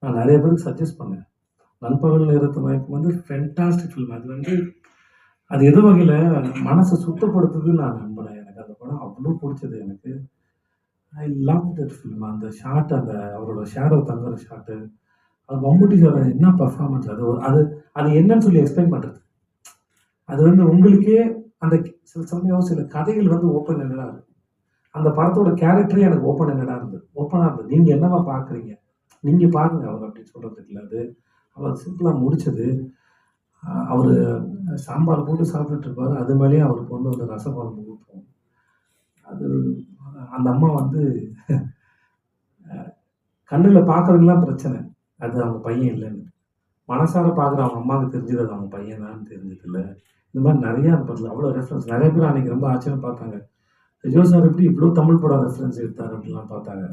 நான் நெறைய பேருக்கு சஜெஸ்ட் பண்ணேன். நண்பகல் நேரத்து மயக்கம் வந்து ஃபென்டாஸ்டிக் ஃபில்ம். அது வந்து அது எது வகையில மனச சுத்தப்படுத்துதுன்னு நான் நம்புனேன். எனக்கு அந்த படம் அவ்ளோ புடிச்சது எனக்கு. I love that film. அந்த ஷாட் அந்த அவரோட ஷேடோ தங்குற ஷாட்டு. அது மம்முட்டி சார் என்ன பெர்ஃபார்மன்ஸ் அது அது அது என்னன்னு சொல்லி எக்ஸ்பிளைன் பண்றது. அது வந்து உங்களுக்கே அந்த சில சமயம் சில கதைகள் வந்து ஓப்பன் எண்டடா இருக்கும். அந்த படத்தோட கேரக்டரே எனக்கு ஓப்பன் எண்டடா இருந்தது. ஓப்பனா இருந்தது. நீங்க என்னவா பார்க்குறீங்க? நீங்க பாருங்க அவர அப்படின்னு சொல்றதுக்கு இல்ல அது. அவர் சிம்பிளா முடிச்சது. அவரு சாம்பார் போட்டு சாப்பிட்டுட்டு இருப்பாரு. அது மேலயே அவர் கொண்டு வந்து ரசம் குழம்பு ஊத்தும். அது அந்த அம்மா வந்து கண்ணுல பார்க்கறதுலாம் பிரச்சனை. அது அவங்க பையன் இல்லன்னு. மனசார பார்க்குற அவங்க அம்மாவுக்கு தெரிஞ்சது அது அவங்க பையன் தான்னு தெரிஞ்சதில்ல. இந்த மாரி நெறைய அந்த படத்துல அவ்வளோ ரெஃபரன்ஸ் நெறைய பேர் அன்னைக்கு ரொம்ப ஆச்சரியமா பார்த்தாங்க. விஜய் சார் எப்படி இவ்ளோ தமிழ் படம் ரெஃபரன்ஸ் எடுத்தாரு அப்படிலாம் பார்த்தாங்க.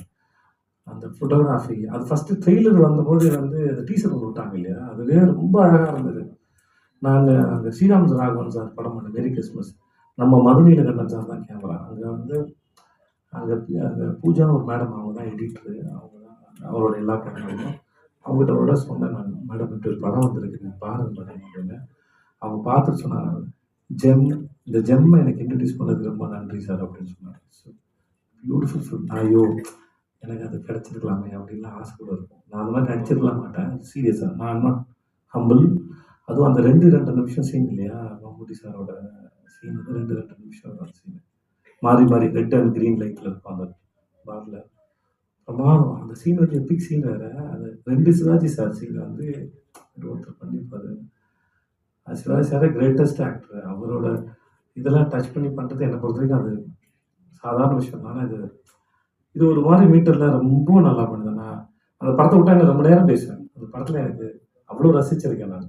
அந்த ஃபோட்டோகிராஃபி அது ஃபர்ஸ்ட்டு ட்ரெய்லர் வந்தபோது வந்து அந்த டீசர் ஒண்ணு விட்டாங்க இல்லையா? அதுவே ரொம்ப அழகா இருந்தது. நாங்க அங்க ஸ்ரீராம் ராகவன் சார் படம் பண்ண மேரி கிறிஸ்மஸ். நம்ம மதுநீலகண்டன் சார் தான் கேமரா. அங்க வந்து அங்க அங்க பூஜான்னு ஒரு மேடம் அவங்க தான் எடிட்டரு. அவங்க தான் அவரோட எல்லா படங்களும். அவங்ககிட்ட கூட சொன்னேன் நானு. மேடம் இப்படி ஒரு படம் வந்திருக்கு. நீங்க பாருங்க மேடம் அப்படின்னு. அவங்க பார்த்துட்டு சொன்னாங்க. ஜெம் இந்த ஜெம்ம எனக்கு இன்ட்ரோடியூஸ் பண்ணதுக்கு ரொம்ப நன்றி சார் அப்படின்னு சொன்னாங்க. So beautiful film. ஐயோ! எனக்கு அது கிடைச்சிருக்கலாமே அப்படின்லாம் ஆசை கூட இருக்கும். நான் அந்த மாரி நடிச்சிருக்கலாம் மாட்டேன். சீரியஸா. நான் நாட் ஹம்பிள். அதுவும் அந்த 2, 2 நிமிஷம் சீன் இல்லையா? மம்முட்டி சாரோட சீன் வந்து 2, 2 நிமிஷம் தான் சீன். மாறி, மாறி ரெட் அண்ட் கிரீன் லைட்ல இருக்கும் அந்த பார்ல. பிரமாதம். அந்த சீன் வந்து எபிக் சீன் வேற. அது 2 சிவாஜி சார் சீன் வந்து ஒருத்தர் பண்ணியிருப்பாரு. சிவாஜி சாரே கிரேட்டஸ்ட் ஆக்டர். அவரோட இதெல்லாம் டச் பண்ணி பண்றது என்ன பொறுத்தவரைக்கும் அது சாதாரண விஷயம் தான். ஆனா இது ஒரு மாரி மீட்டர்ல ரொம்ப நல்லா பண்ணுது. நான் அந்த படத்த விட்டா இன்னும் ரொம்ப நேரம் பேசுவேன். அந்த படத்துல எனக்கு அவ்ளோ ரசிச்சிருக்கேன் நான்.